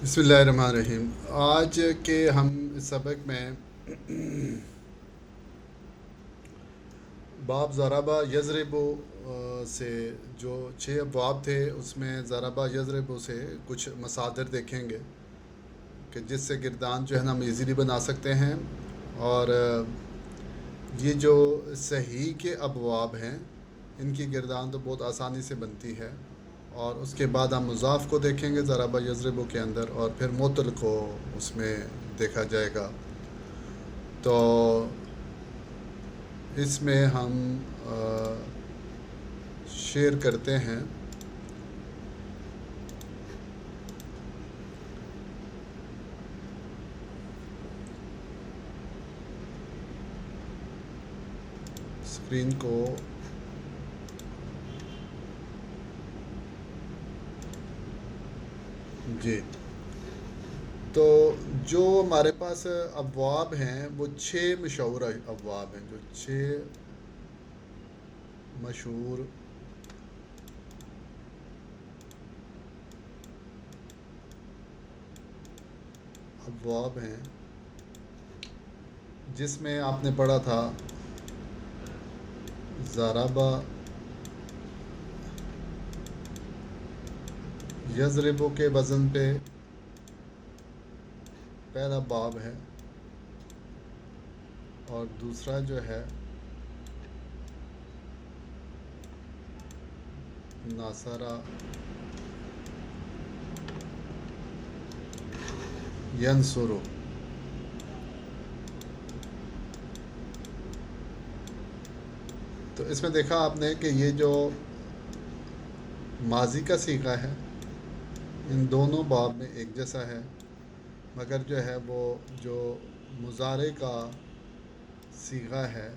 بسم اللہ الرحمن الرحیم۔ آج کے ہم اس سبق میں باب ضربہ یضربو سے جو 6 ابواب تھے اس میں ضربہ یضربو سے کچھ مصادر دیکھیں گے کہ جس سے گردان جو ہے نا ہم ایزیلی بنا سکتے ہیں، اور یہ جو صحیح کے ابواب ہیں ان کی گردان تو بہت آسانی سے بنتی ہے، اور اس کے بعد ہم مضاف کو دیکھیں گے ضربہ یضربو کے اندر، اور پھر معطل کو اس میں دیکھا جائے گا۔ تو اس میں ہم شیئر کرتے ہیں۔ اسکرین کو جی، تو جو ہمارے پاس ابواب ہیں وہ 6 مشہور ابواب ہیں، جو 6 مشہور ابواب ہیں، جس میں آپ نے پڑھا تھا ضربہ یضربو کے وزن پہ پہلا باب ہے، اور دوسرا جو ہے ناصرہ ینصرو۔ تو اس میں دیکھا آپ نے کہ یہ جو ماضی کا صیغہ ہے ان دونوں باب میں ایک جیسا ہے، مگر جو ہے وہ جو مضارع کا صیغہ ہے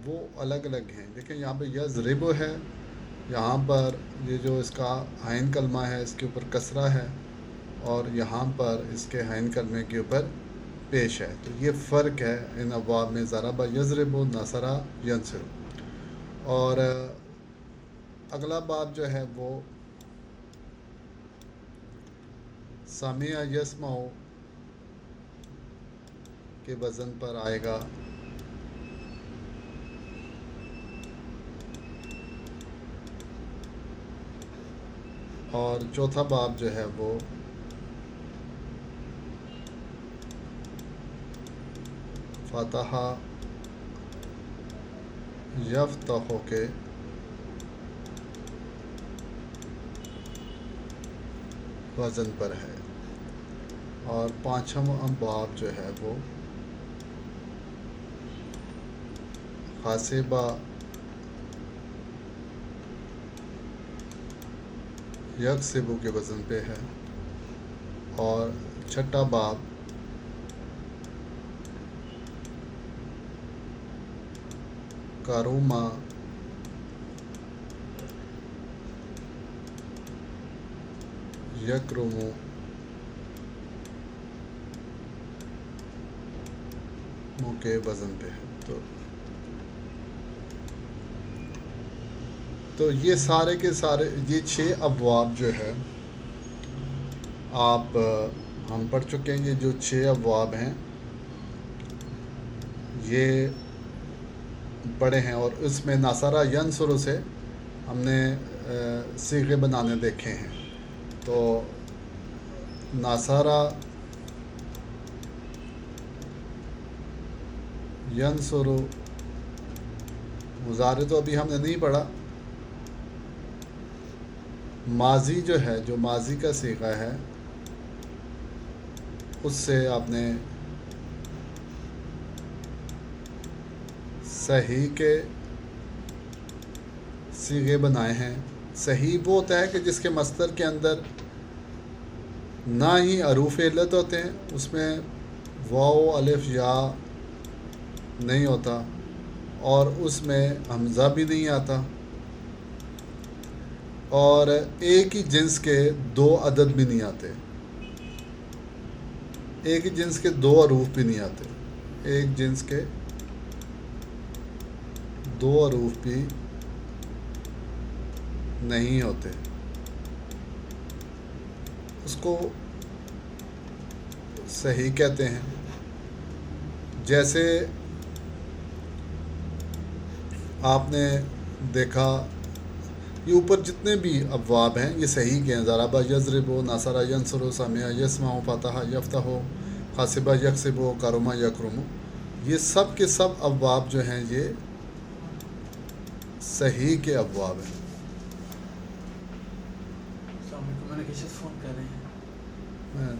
وہ الگ الگ ہیں۔ دیکھیں یہاں پہ یضرب ہے، یہاں پر یہ جو اس کا عین کلمہ ہے اس کے اوپر کسرہ ہے، اور یہاں پر اس کے عین کلمے کے اوپر پیش ہے۔ تو یہ فرق ہے ان ابواب میں، ضربہ یضرب، نصرہ ینصر۔ اور اگلا باب جو ہے وہ سمع یسمع کے وزن پر آئے گا، اور چوتھا باب جو ہے وہ فتح یفتح کے وزن پر ہے، اور پانچواں باب جو ہے وہ حاسبہ یکسبو کے وزن پہ ہے، اور چھٹا باب کاروما یکرمو کے وزن پہ ہے۔ تو یہ سارے کے سارے یہ 6 ابواب جو ہے آپ ہم پڑھ چکے ہیں۔ یہ جو 6 ابواب ہیں یہ پڑھے ہیں، اور اس میں ناصرہ ینصر سے ہم نے صیغے بنانے دیکھے ہیں۔ تو ناصرہ ینصر مضارع تو ابھی ہم نے نہیں پڑھا، ماضی جو ہے، جو ماضی کا صیغہ ہے اس سے آپ نے صحیح کے صیغے بنائے ہیں۔ صحیح وہ ہوتا ہے کہ جس کے مصدر کے اندر نہ ہی حروف علت ہوتے ہیں، اس میں واو الف یا نہیں ہوتا، اور اس میں حمزہ بھی نہیں آتا، اور ایک ہی جنس کے 2 عدد بھی نہیں آتے، ایک ہی جنس کے 2 حروف بھی نہیں آتے، ایک جنس کے 2 حروف بھی نہیں ہوتے۔ اس کو صحیح کہتے ہیں. جیسے آپ نے دیکھا یہ اوپر جتنے بھی ابواب ہیں یہ صحیح کے ہیں. ضربہ یضرب، نصر ینصر، سمع یسمع، فتح یفتح، حسبہ یکسب، کرم یکرم، یہ سب کے سب ابواب جو ہیں یہ صحیح کے ابواب ہیں. السلام علیکم. میں نے کسی فون کر رہے ہیں.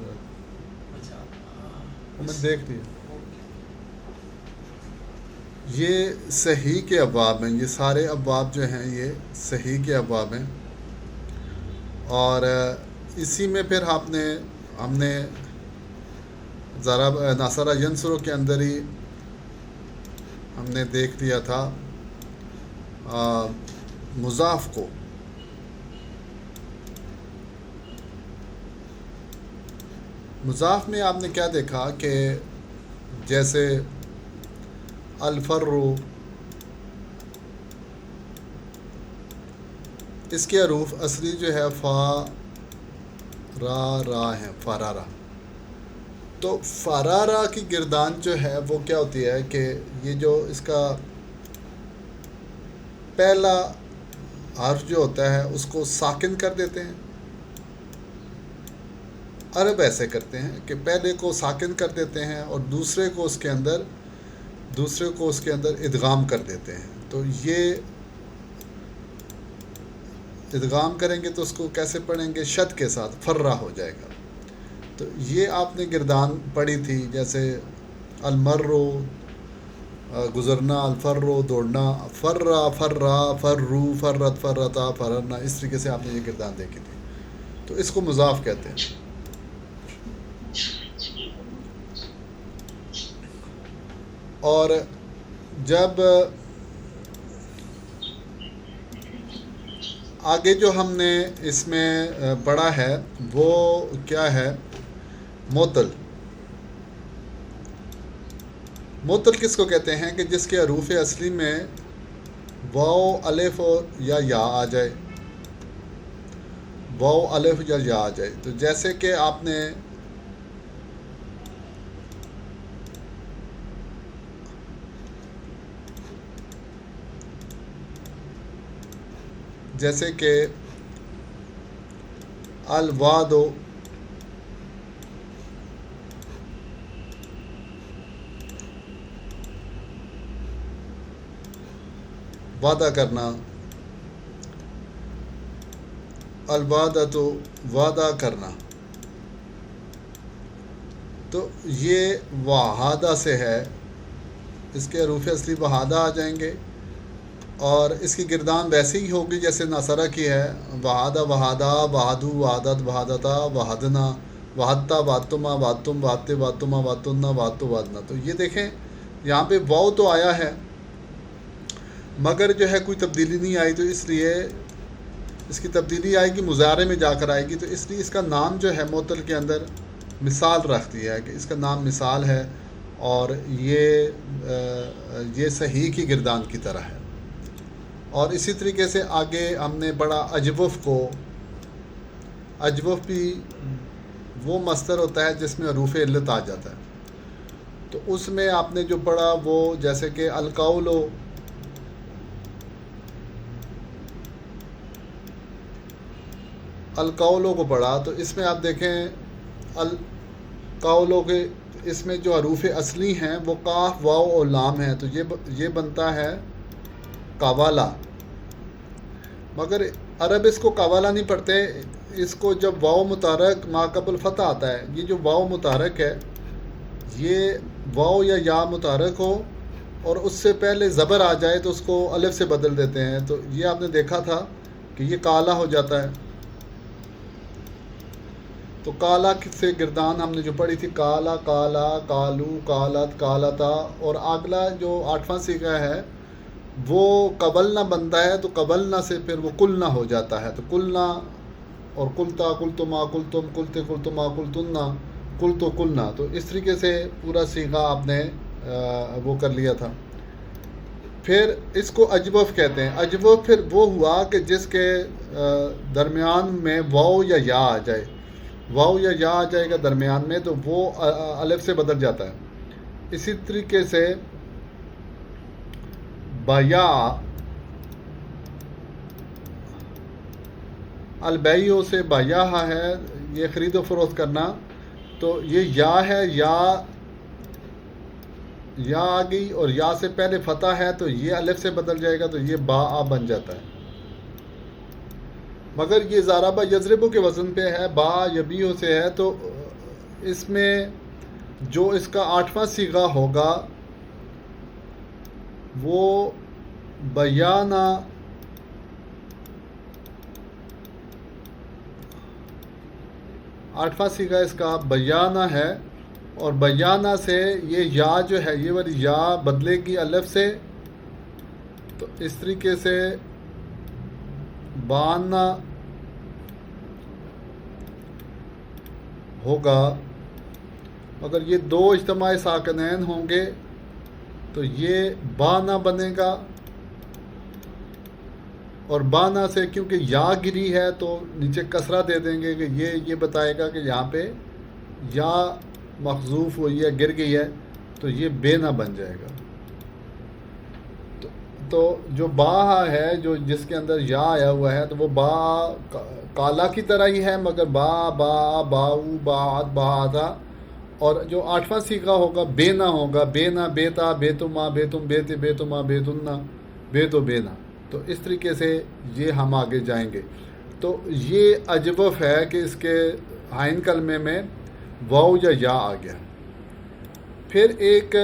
میں دیکھ لیا. یہ صحیح کے ابواب ہیں. یہ سارے ابواب جو ہیں یہ صحیح کے ابواب ہیں. اور اسی میں پھر ہم نے ذرا ناصرہ ینصرو کے اندر ہی ہم نے دیکھ لیا تھا مضاف کو. مضاف میں آپ نے کیا دیکھا کہ جیسے الفرو، اس کے حروف اصلی جو ہے فا را ہیں، فرارا. تو فرارا کی گردان جو ہے وہ کیا ہوتی ہے کہ یہ جو اس کا پہلا حرف جو ہوتا ہے اس کو ساکن کر دیتے ہیں. عرب ایسے کرتے ہیں کہ پہلے کو ساکن کر دیتے ہیں اور دوسرے کو اس کے اندر ادغام کر دیتے ہیں. تو یہ ادغام کریں گے تو اس کو کیسے پڑھیں گے؟ شد کے ساتھ، فرا ہو جائے گا. تو یہ آپ نے گردان پڑھی تھی، جیسے المرو گزرنا، الفرو دوڑنا، فرا فرا فرو فرت فرتا فرنا، اس طریقے سے آپ نے یہ گردان دیکھی تھی. تو اس کو مضاف کہتے ہیں. اور جب آگے جو ہم نے اس میں پڑھا ہے وہ کیا ہے؟ معطل. معطل کس کو کہتے ہیں؟ کہ جس کے حروف اصلی میں واو، الف یا یا آ جائے. واو، الف یا یا آ جائے. تو جیسے کہ آپ نے جیسے کہ الواد، وعدہ کرنا، الوعدۃ، وعدہ کرنا. تو یہ وحادہ سے ہے. اس کے حروف اصلی وحادہ آ جائیں گے اور اس کی گردان ویسے ہی ہوگی جیسے ناصرہ کی ہے. وحادہ، وحادہ، وحدو، وحدت، وحدتا، وحدنا، وحدتا، وحدتما، وحدتم، وحدتے، وحدتما، وحدتنا، وحدتو، وحدنا. تو یہ دیکھیں یہاں پہ واو تو آیا ہے مگر جو ہے کوئی تبدیلی نہیں آئی. تو اس لیے اس کی تبدیلی آئے گی مضارع میں جا کر آئے گی. تو اس لیے اس کا نام جو ہے معطل کے اندر مثال رکھتی ہے کہ اس کا نام مثال ہے اور یہ صحیح کی گردان کی طرح ہے. اور اسی طریقے سے آگے ہم نے پڑھا اجوف کو. اجوف بھی وہ مصدر ہوتا ہے جس میں حروف علت آ جاتا ہے. تو اس میں آپ نے جو پڑھا وہ جیسے کہ القولو، القولو کو پڑھا. تو اس میں آپ دیکھیں القولو کے اس میں جو حروف اصلی ہیں وہ قاف، واو اور لام ہیں. تو یہ بنتا ہے قوالا. مگر عرب اس کو قوالا نہیں پڑھتے. اس کو جب واو متحرک ما قبل فتح آتا ہے، یہ جو واو متحرک ہے یہ واو یا یا متحرک ہو اور اس سے پہلے زبر آ جائے تو اس کو الف سے بدل دیتے ہیں. تو یہ آپ نے دیکھا تھا کہ یہ کالا ہو جاتا ہے. تو کالا سے گردان ہم نے جو پڑھی تھی کالا، کالا، کالو، کالت، کالتا. اور اگلا جو 8واں صیغہ ہے وہ قبلنا بنتا ہے. تو قبلنا سے پھر وہ کلنا ہو جاتا ہے. تو کلنا اور کلتا، کلتما، کلتم، کلتے، کلتما، کلتنا، کلتو، کلنا. تو اس طریقے سے پورا صیغہ آپ نے وہ کر لیا تھا. پھر اس کو اجوف کہتے ہیں. اجوف پھر وہ ہوا کہ جس کے درمیان میں واو یا یا آ جائے. واو یا یا آ جائے گا درمیان میں تو وہ الف سے بدل جاتا ہے. اسی طریقے سے بیا، البیع سے بیا ہے، یہ خرید و فروخت کرنا. تو یہ یا ہے، یا آ گئی اور یا سے پہلے فتح ہے تو یہ الف سے بدل جائے گا تو یہ با آ بن جاتا ہے. مگر یہ ضربہ یضربو کے وزن پہ ہے، با یبیع سے ہے، تو اس میں جو اس کا 8واں صیغہ ہوگا وہ بیانہ، 8واں صیغہ اس کا بیانہ ہے. اور بیانہ سے یہ یا جو ہے، یہ والی یا بدلے گی الف سے، تو اس طریقے سے بانا ہوگا. اگر یہ دو اجتماعی ساکنین ہوں گے تو یہ بانا بنے گا. اور بانا سے کیونکہ یا گری ہے تو نیچے کسرہ دے دیں گے کہ یہ بتائے گا کہ یہاں پہ یا محذوف ہوئی ہے، گر گئی ہے، تو یہ بے نہ بن جائے گا. تو جو با ہے، جو جس کے اندر یا آیا ہوا ہے، تو وہ با کالا کی طرح ہی ہے، مگر با باؤ باعت باتا. اور جو 8واں صیغہ ہوگا بے نہ ہوگا، بے نہ بیتا بیتما بیتم بیت بیتما بیتنا بیتو بینا. تو اس طریقے سے یہ ہم آگے جائیں گے. تو یہ اجوف ہے کہ اس کے آئین کلمے میں واو یا آ گیا. پھر ایک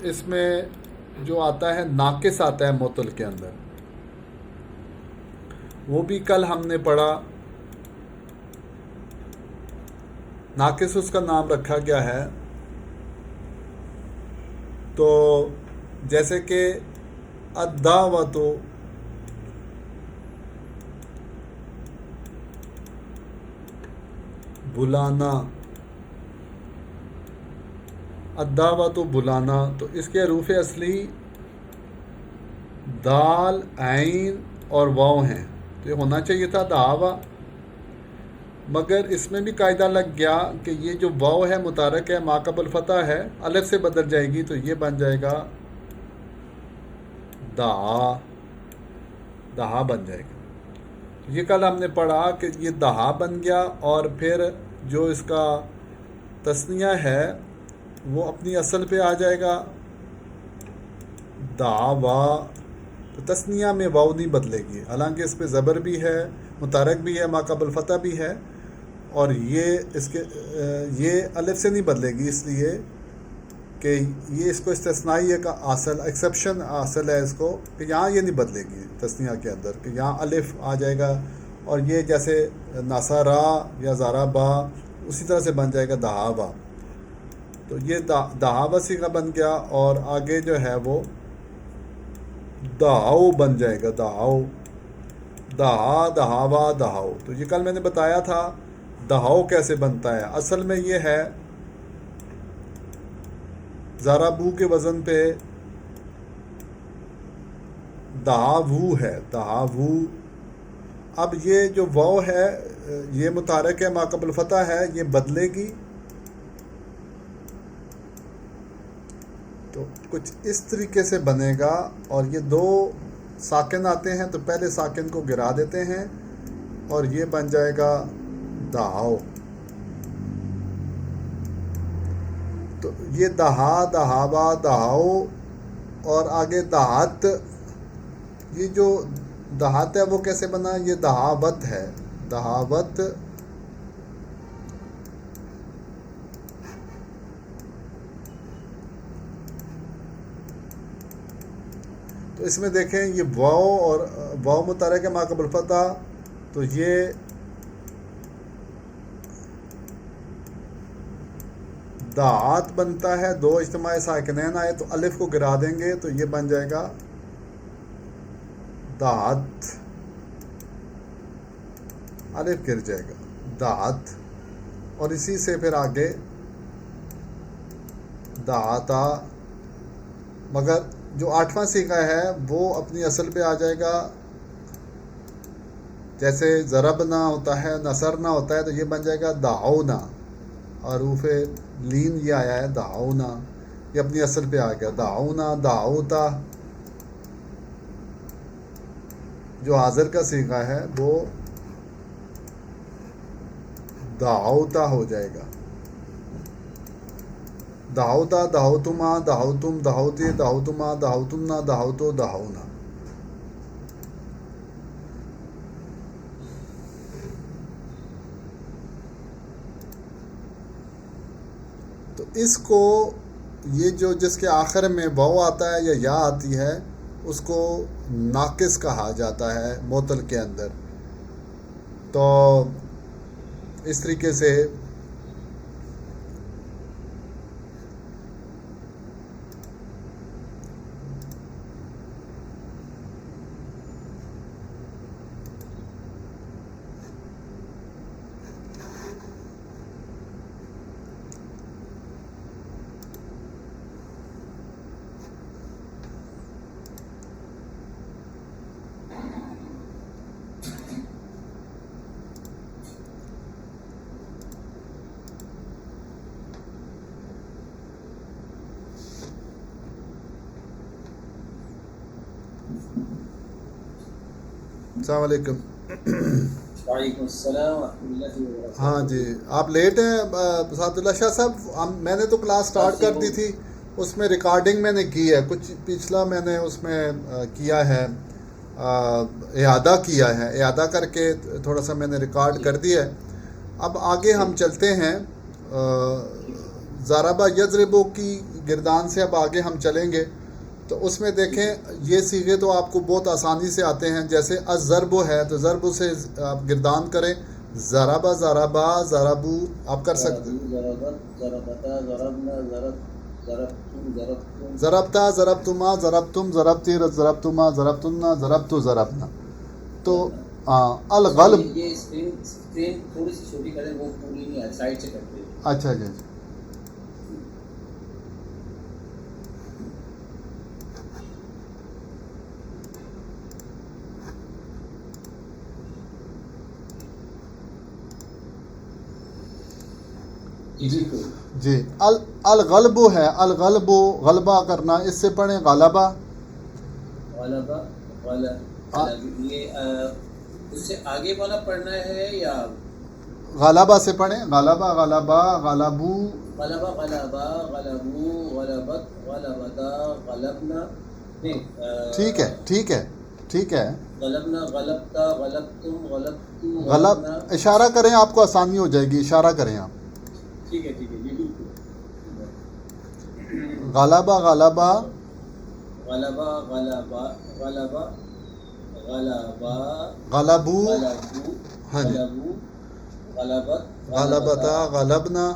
اس میں جو آتا ہے ناقص آتا ہے معطل کے اندر، وہ بھی کل ہم نے پڑھا. ناقص اس کا نام رکھا گیا ہے. تو جیسے کہ الدعوۃ، بلانا، الدعوۃ بلانا، تو اس کے حروف اصلی دال، عین اور واو ہیں. تو یہ ہونا چاہیے تھا دعویٰ، مگر اس میں بھی قاعدہ لگ گیا کہ یہ جو واو ہے متحرک ہے، ما قبل فتح ہے، الف سے بدل جائے گی تو یہ بن جائے گا دعا، دہا بن جائے گا. یہ کل ہم نے پڑھا کہ یہ دہا بن گیا. اور پھر جو اس کا تثنیہ ہے وہ اپنی اصل پہ آ جائے گا دعوا. تو تثنیہ میں واو نہیں بدلے گی، حالانکہ اس پہ زبر بھی ہے، متحرک بھی ہے، ما قبل فتح بھی ہے، اور یہ الف سے نہیں بدلے گی، اس لیے کہ یہ اس کو استثنائی کا اصل ایکسیپشن حاصل ہے اس کو، کہ یہاں یہ نہیں بدلے گی تثنیہ کے اندر، کہ یہاں الف آ جائے گا. اور یہ جیسے نصارا یا زارابا اسی طرح سے بن جائے گا دہابا. تو یہ دہابا صیغہ بن گیا. اور آگے جو ہے وہ دہاؤ بن جائے گا، دہاؤ، دہا، دہاوا، دہاؤ. تو یہ کل میں نے بتایا تھا دہاؤ کیسے بنتا ہے. اصل میں یہ ہے زارابو کے وزن پہ دہاوو ہے، دہاوو. اب یہ جو واو ہے یہ متحرک ہے، ما قبل فتح ہے، یہ بدلے گی. تو کچھ اس طریقے سے بنے گا. اور یہ دو ساکن آتے ہیں تو پہلے ساکن کو گرا دیتے ہیں اور یہ بن جائے گا دہاؤ. تو یہ دہا، دہاوا، دہاؤ. اور آگے دہات، یہ جو دہات ہے وہ کیسے بنا؟ یہ دہاوت ہے، دہاوت. تو اس میں دیکھیں یہ واو اور واو متحرک ہے ما قبل فتح، تو یہ دعات بنتا ہے. دو اجتماعی ساکنین آئے تو الف کو گرا دیں گے تو یہ بن جائے گا دعات، الف گر جائے گا دعات. اور اسی سے پھر آگے دعاتا. مگر جو 8واں صیغہ ہے وہ اپنی اصل پہ آ جائے گا جیسے ضربنا ہوتا ہے نصرنا ہوتا ہے تو یہ بن جائے گا دعونا، اور حروف لین یہ آیا ہے دعونا، یہ اپنی اصل پہ آ گیا دعونا دعوتا. جو حاضر کا صیغہ ہے وہ دعوتا ہو جائے گا. دعوتا دعوتما دعوتم دعوتی دعوتما دعوتمنا دعوتو دعونا. تو اس کو یہ جو جس کے آخر میں واو آتا ہے یا آتی ہے اس کو ناقص کہا جاتا ہے معطل کے اندر. تو اس طریقے سے السلام علیکم. وعلیکم السلام ورحمۃ اللہ وبرکاتہ. ہاں جی آپ لیٹ ہیں سعد اللہ شاہ صاحب. میں نے تو کلاس سٹارٹ کر دی تھی، اس میں ریکارڈنگ میں نے کی ہے، کچھ پچھلا میں نے اس میں کیا ہے، اعادہ کیا ہے، اعادہ کر کے تھوڑا سا میں نے ریکارڈ کر دیا ہے. اب آگے ہم چلتے ہیں ضربہ یضربو کی گردان سے اب آگے ہم چلیں گے. تو اس میں دیکھیں یہ صیغے تو آپ کو بہت آسانی سے آتے ہیں. جیسے الضرب ہے تو ضرب سے آپ گردان کریں، ضربہ ضربا ضربو آپ کر سکتے ہیں. ضربتا ضربتما ضربتم ضربتی ضربتما ضربتنا ضربتو ضربنا. تو الغلب یہ اسکرین تھوڑی سی چھوٹی کریں، وہ پوری نہیں ہے، سائڈ سے کرتے ہیں. اچھا جی جی. الغلب ہے، الغلب غلبہ کرنا، اس سے پڑھیں غلبہ. غلبہ یہ اس سے آگے والا پڑھنا ہے یا غلبہ سے پڑھیں، غلبہ غلبہ غلبو. غلبہ غلبہ غلبو غلبت غلبتا غلبنا. ٹھیک ہے ٹھیک ہے ٹھیک ہے. غلبنا غلبتا غلبتم غلبتو غلب اشارہ کریں، آپ کو آسانی ہو جائے گی، اشارہ کریں آپ. ٹھیک ہے ٹھیک ہے جی بالکل. غلبہ غلبہ غلبہ غلبہ غلبہ غلبہ غلبو. غلبو ہاں جی. غلبو غلبت غلبتا غلبنا.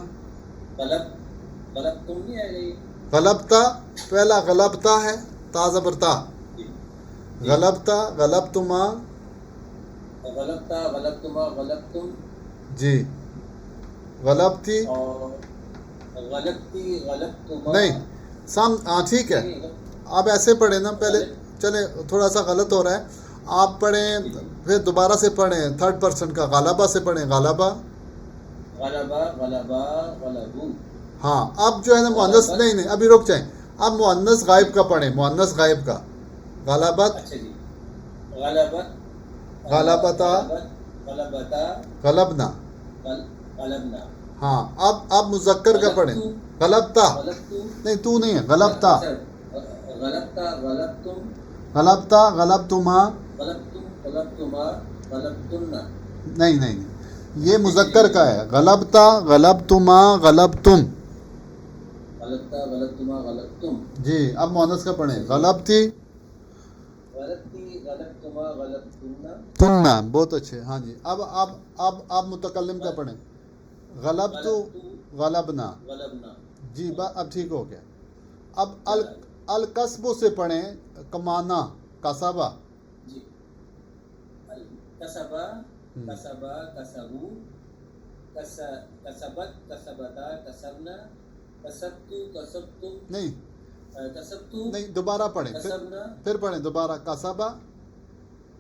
غلب تم نہیں آ گئی. غلبتا پہلا غلبتا ہے تا زبرتا. غلبتا غلبتما غلبتا غلبتما غلبتم جی. غلبتی اور غلبتی غلبتما نہیں ہاں ٹھیک ہے. آپ ایسے پڑھیں نا، پہلے چلیں تھوڑا سا غلط ہو رہا ہے، آپ پڑھیں پھر دوبارہ سے پڑھیں تھرڈ پرسن کا، غلبہ سے پڑھیں غلبہ. غلبہ غلبہ غلبو. ہاں اب جو ہے نا مؤنث نہیں ابھی رک جائیں، اب مؤنث غائب کا پڑھیں، مؤنث غائب کا. غلبت اچھا جی. غلبت غلبتا غلبتا غلبنا. غلبنا. ہاں اب مذکر کا پڑھیں غلبتا. نہیں تو نہیں ہے، غلبتا غلبتا غلبتم غلبتا غلبتما. غلبتم غلبتما غلبتن. نہیں یہ مذکر کا ہے، غلبتا غلبتما غلبتم. غلبتا غلبتما غلبتم. جی اب مؤنث کا پڑھیں غلبتی غلبتی غلبتما غلبتن. تننا. بہت اچھے. ہاں جی اب متکلم کا پڑھیں غلبتو غلبنا. غلبنا. جی اب ٹھیک ہو گیا. اب الکسبو سے پڑھیں کمانا کسبہ. جی. کسبہ کسبہ کسبو کسبت کسبتا کسبنا کسبتو کسبتم. نہیں کسبتو دوبارہ پڑھیں کسبنا. پھر پڑھیں دوبارہ کسبہ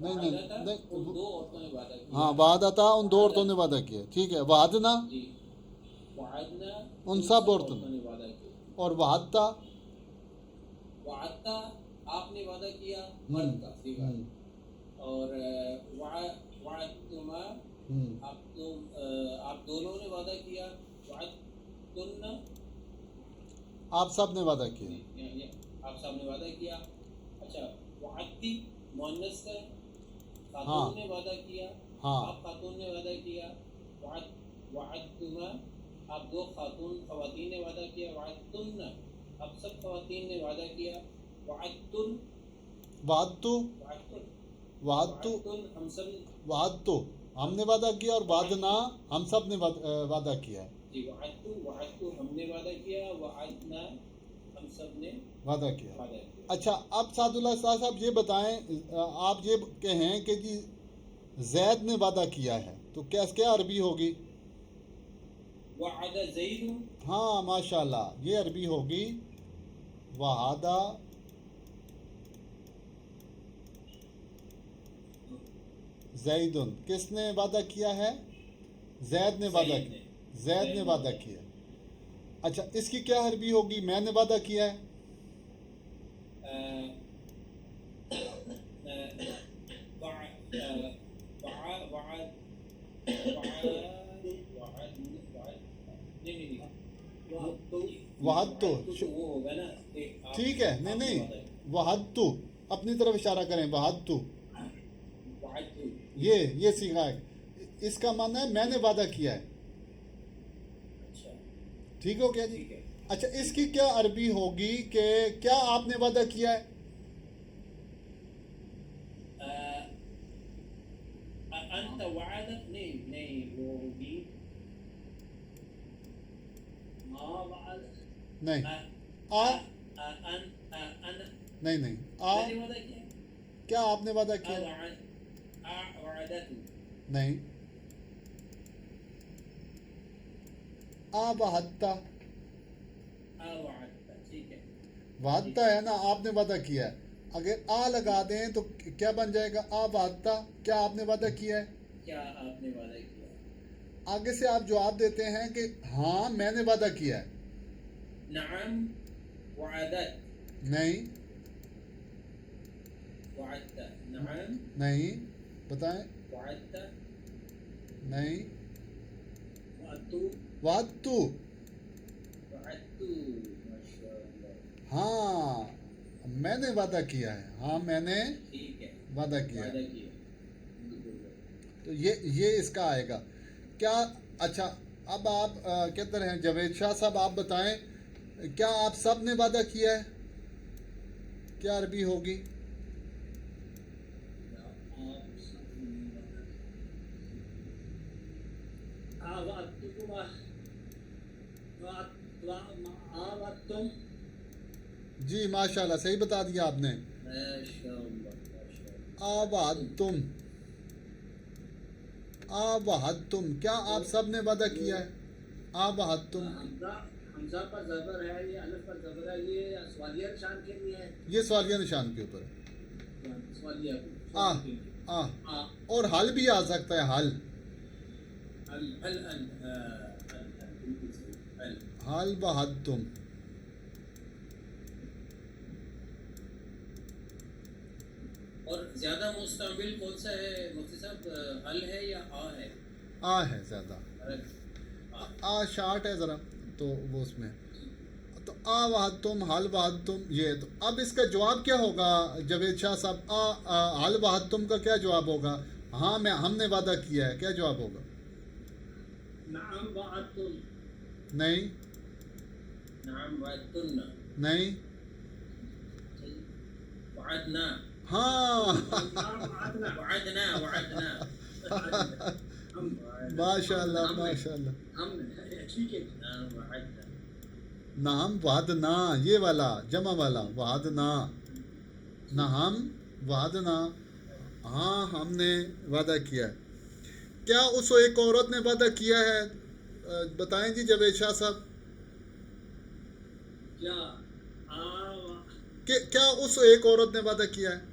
نہیں وعدہ نہیں تھا نہیں ان دو عورتوں نے وعدہ کیا ہاں وعدہ تھا ان دو عورتوں نے وعدہ کیا ٹھیک ہے وعدنا جی وعدنا ان ان سب سب عورتوں عورتوں نے وعدہ کیا اور وعدتا وعدتا آپ نے وعدہ کیا مرد کا صیغہ ہم، اور وعدتما ہم، آپ دونوں نے وعدہ کیا وعدتن آپ سب نے وعدہ کیا آپ سب نے وعدہ کیا اچھا وعدتی مؤنث ہے ہاں خاتون نے وعدہ کیا ہاں آپ خاتون نے وعدہ کیا وعدتما آپ دو خواتین نے وعدہ کیا وعدتن آپ سب خواتین نے وعدہ کیا وعدتن وعدتو وعدتن وعدتو وعدتن ہم سب وعدتو ہم نے وعدہ کیا اور وعدنا ہم سب نے وعدہ کیا ہے جی وعدتو ہم نے وعدہ کیا وعدنا ہم سب نے وعدہ کیا وعدہ کیا اچھا اب سعد اللہ صاحب یہ بتائیں آپ یہ کہیں کہ جی زید نے وعدہ کیا ہے تو کیا عربی ہوگی وعد زید ہاں ماشاء اللہ یہ عربی ہوگی وعدہ زیدن کس نے وعدہ کیا ہے زید نے وعدہ زید کیا نے زید نے وعدہ کیا اچھا اس کی کیا عربی ہوگی میں نے وعدہ کیا ہے وعدتو وہ ہوگا نا کہ ٹھیک ہے نہیں نہیں وعدتو اپنی طرف اشارہ کریں وعدتو یہ صیغہ ہے اس کا معنی ہے میں نے وعدہ کیا ہے اچھا ٹھیک ہو گیا جی ٹھیک ہے اچھا اس کی کیا عربی ہوگی کہ کیا آپ نے وعدہ کیا ہے انت وعدت نہیں وہ ہوگی ما وعد نہیں نہیں نہیں میں نے وعدہ کیا کیا آپ نے وعدہ کیا وعدت نہیں وعدتا وعدت ٹھیک ہے وعدتا ہے نا آپ نے وعدہ کیا ہے اگر لگا دیں تو کیا بن جائے گا وعدتا کیا آپ نے وعدہ کیا ہے کیا آپ نے وعدہ کیا آگے سے آپ جواب دیتے ہیں کہ ہاں میں نے وعدہ کیا ہے نعم وعدت نہیں وعدت نعم نہیں بتائیں وعدت نہیں وعدت وعدتو وعدت ماشاء اللہ ہاں میں نے وعدہ کیا ہے ہاں میں نے ٹھیک ہے وعدہ کیا وعدہ ہے کیا تو یہ اس کا آئے گا کیا اچھا اب آپ کہتے ہیں جاوید شاہ صاحب آپ بتائیں کیا آپ سب نے وعدہ کیا ہے کیا عربی ہوگی تم جی ماشاء اللہ صحیح بتا دیا آپ نے آوعدتم آوعدتم کیا آپ سب نے وعدہ کیا ہے آوعدتم حمزہ پر زبر ہے یہ الف پر زبر ہے یہ سوالیہ نشان کے لیے ہے یہ سوالیہ نشان کے اوپر ہے سوالیہ اور حل بھی آ سکتا ہے حل حل وعدتم اور زیادہ مستعمل کون سا ہے مفتی صاحب حل ہے یا ہے ہے زیادہ شارٹ ہے ذرا تو وہ اس میں تو وعدتم حل وعدتم یہ تو اب اس کا جواب کیا ہوگا جاوید شاہ صاحب حل وعدتم کا کیا جواب ہوگا ہاں ہم نے وعدہ کیا ہے کیا جواب ہوگا نعم وعدتم نہیں نعم وعدتن نہیں وعدنا ہاں وعدنا ماشاء اللہ ماشاء اللہ ہم ٹھیک ہے وعدنا نہ ہم وعدنا یہ والا جمع والا وعدنا نہ ہم وعدنا ہاں ہم نے وعدہ کیا ہے کیا اس ایک عورت نے وعدہ کیا ہے بتائیں جی جاوید شاہ صاحب کیا اس ایک عورت نے وعدہ کیا ہے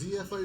ZFI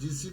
GC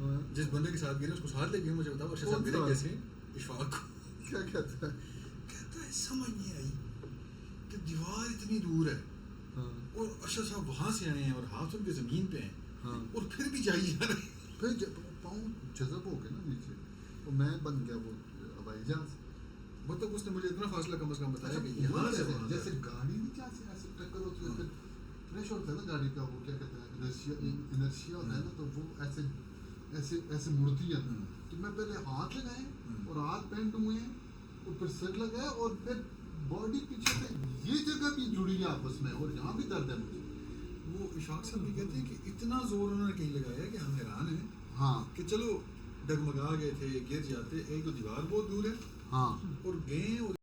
ہاں، جس بندے کے ساتھ گئے اس کو ساتھ لے گئے. مجھے بتاؤ ارشد صاحب کون ملے سا؟ کیسے اشفاق کو. کیا کہتا ہے؟ کہتا ہے سمجھ نہیں آئی کہ دیوار اتنی دور ہے ہاں اور ارشد صاحب وہاں سے آئے ہیں اور ہاتھ ان کے زمین پہ ہیں ہاں، اور پھر بھی جائی جا رہے ہیں. پھر جب پاؤں جذب ہو گئے نا نیچے، تو میں بن گیا وہ ہوائی جہاز. مطلب اس نے مجھے اتنا فاصلہ کم از کم بتایا کہ اچھا، یہاں سے جیسے وہاں جیسے تک. گاڑی نہیں جیسے ایسے ٹکر ہوتی ہے، پھر پریشر ہوتا ہے نا گاڑی کا، وہ کیا کہتے ہیں انرشیا ہوتا ہے نا، تو وہ ایسے ایسے ایسے مڑتی ہے. تو میں پہلے ہاتھ لگائے اور ہاتھ پینٹ ہوئے ہیں اور پھر سر لگایا اور پھر باڈی پیچھے سے یہ جگہ بھی جڑی ہے آپس میں اور یہاں بھی درد ہے مجھے. وہ اشفاق صاحب بھی کہتے ہیں کہ اتنا زور انہوں نے کہیں لگایا کہ ہم حیران ہیں ہاں کہ چلو ڈگمگا گئے تھے گر جاتے. ایک تو دیوار بہت دور ہے ہاں اور گئے اور